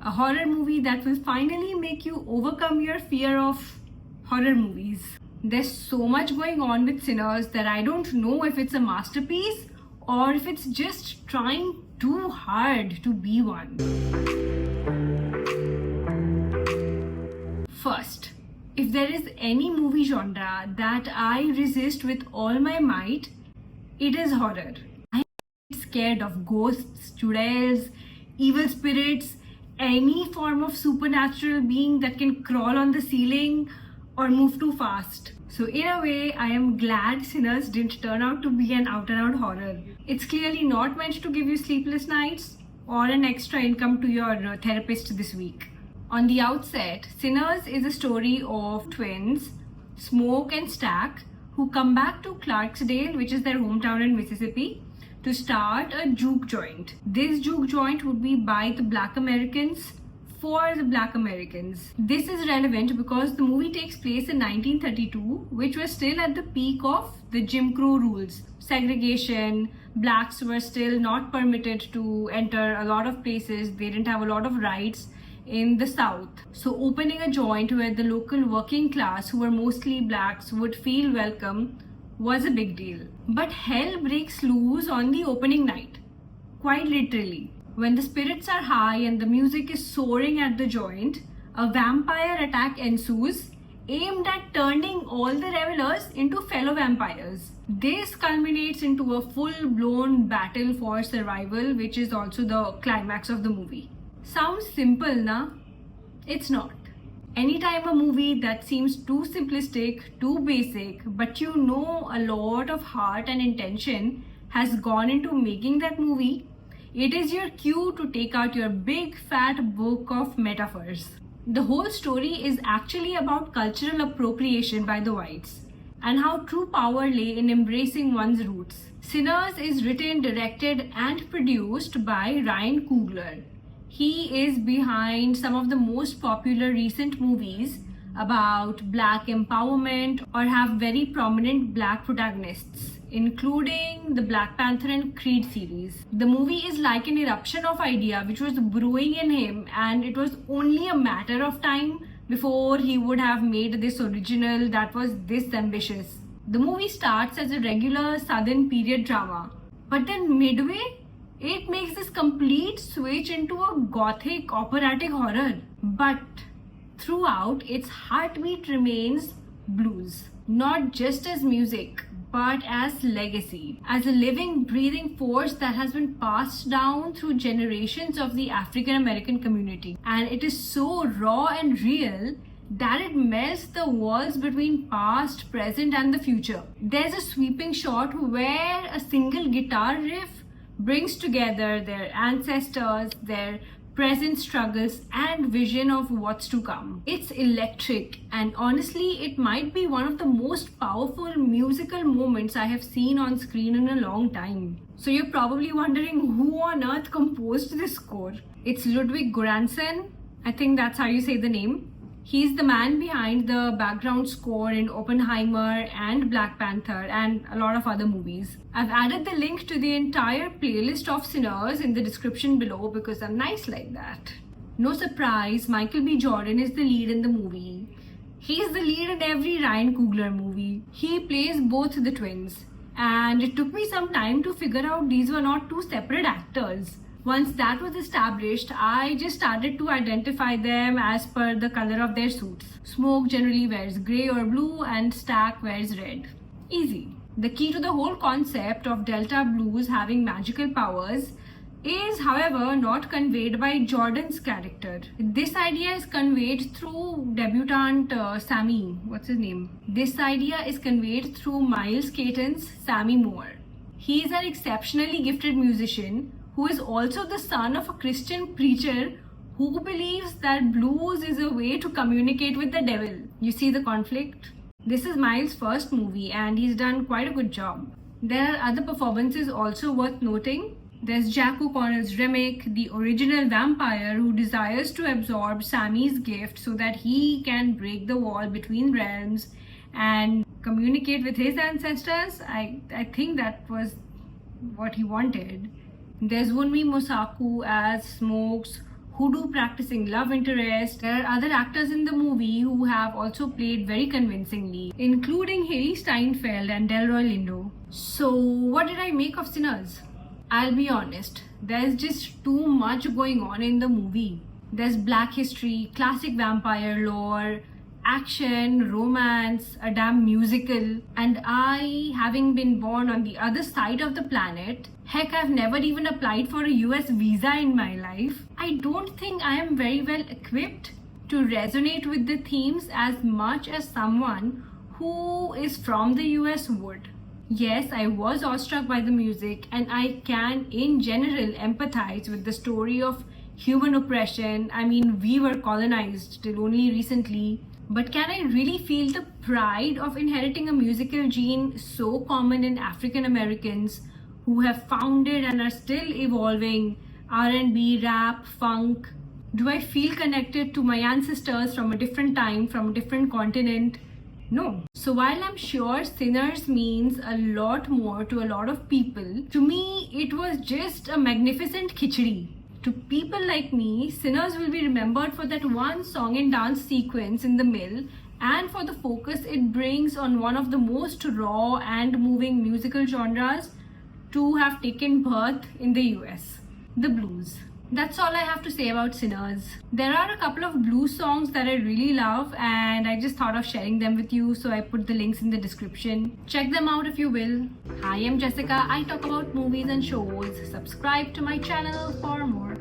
A horror movie that will finally make you overcome your fear of horror movies. There's so much going on with Sinners that I don't know if it's a masterpiece or if it's just trying too hard to be one. First, if there is any movie genre that I resist with all my might, it is horror. I am scared of ghosts, churels, evil spirits, any form of supernatural being that can crawl on the ceiling or move too fast. So in a way, I am glad Sinners didn't turn out to be an out-and-out horror. It's clearly not meant to give you sleepless nights or an extra income to your therapist this week. On the outset, Sinners is a story of twins, Smoke and Stack, who come back to Clarksdale, which is their hometown in Mississippi, to start a juke joint. This juke joint would be by the Black Americans for the Black Americans. This is relevant because the movie takes place in 1932, which was still at the peak of the Jim Crow rules. Segregation, blacks were still not permitted to enter a lot of places, they didn't have a lot of rights in the South. So opening a joint where the local working class, who were mostly blacks, would feel welcome was a big deal. But hell breaks loose on the opening night, quite literally. When the spirits are high and the music is soaring at the joint, a vampire attack ensues, aimed at turning all the revelers into fellow vampires. This culminates into a full-blown battle for survival, which is also the climax of the movie. Sounds simple, na? It's not. Anytime a movie that seems too simplistic, too basic, but you know a lot of heart and intention has gone into making that movie, it is your cue to take out your big fat book of metaphors. The whole story is actually about cultural appropriation by the whites and how true power lay in embracing one's roots. Sinners is written, directed and produced by Ryan Coogler. He is behind some of the most popular recent movies about black empowerment or have very prominent black protagonists, including the Black Panther and Creed series. The movie is like an eruption of idea which was brewing in him, and it was only a matter of time before he would have made this original that was this ambitious. The movie starts as a regular Southern period drama, but then midway, it makes this complete switch into a gothic operatic horror. But throughout, its heartbeat remains blues. Not just as music, but as legacy. As a living, breathing force that has been passed down through generations of the African American community. And it is so raw and real that it melts the walls between past, present and the future. There's a sweeping shot where a single guitar riff brings together their ancestors, their present struggles and vision of what's to come. It's electric, and honestly it might be one of the most powerful musical moments I have seen on screen in a long time. So you're probably wondering who on earth composed this score. It's Ludwig Göransson, I think that's how you say the name. He's the man behind the background score in Oppenheimer and Black Panther and a lot of other movies. I've added the link to the entire playlist of Sinners in the description below because I'm nice like that. No surprise, Michael B. Jordan is the lead in the movie. He's the lead in every Ryan Coogler movie. He plays both the twins. And it took me some time to figure out these were not two separate actors. Once that was established, I just started to identify them as per the color of their suits. Smoke generally wears grey or blue and Stack wears red. Easy. The key to the whole concept of Delta Blues having magical powers is, however, not conveyed by Jordan's character. This idea is conveyed through debutante Sammy. What's his name? This idea is conveyed through Miles Caton's Sammy Moore. He is an exceptionally gifted musician who is also the son of a Christian preacher who believes that blues is a way to communicate with the devil. You see the conflict? This is Miles' first movie and he's done quite a good job. There are other performances also worth noting. There's Jack O'Connell's Remick, the original vampire who desires to absorb Sammy's gift so that he can break the wall between realms and communicate with his ancestors. I think that was what he wanted. There's Wunmi Mosaku as Smokes, hoodoo practicing love interest. There are other actors in the movie who have also played very convincingly, including Haley Steinfeld and Delroy Lindo. So, what did I make of Sinners? I'll be honest, there's just too much going on in the movie. There's black history, classic vampire lore, action, romance, a damn musical, and I, having been born on the other side of the planet, heck, I've never even applied for a US visa in my life. I don't think I am very well equipped to resonate with the themes as much as someone who is from the US would. Yes, I was awestruck by the music, and I can, in general, empathize with the story of human oppression. I mean, we were colonized till only recently. But can I really feel the pride of inheriting a musical gene so common in African Americans who have founded and are still evolving R&B, rap, funk? Do I feel connected to my ancestors from a different time, from a different continent? No. So while I'm sure Sinners means a lot more to a lot of people, to me it was just a magnificent khichdi. To people like me, Sinners will be remembered for that one song and dance sequence in the mill, and for the focus it brings on one of the most raw and moving musical genres to have taken birth in the US, the blues. That's all I have to say about Sinners. There are a couple of blues songs that I really love, and I just thought of sharing them with you, so I put the links in the description. Check them out if you will. Hi, I'm Jessica. I talk about movies and shows. Subscribe to my channel for more.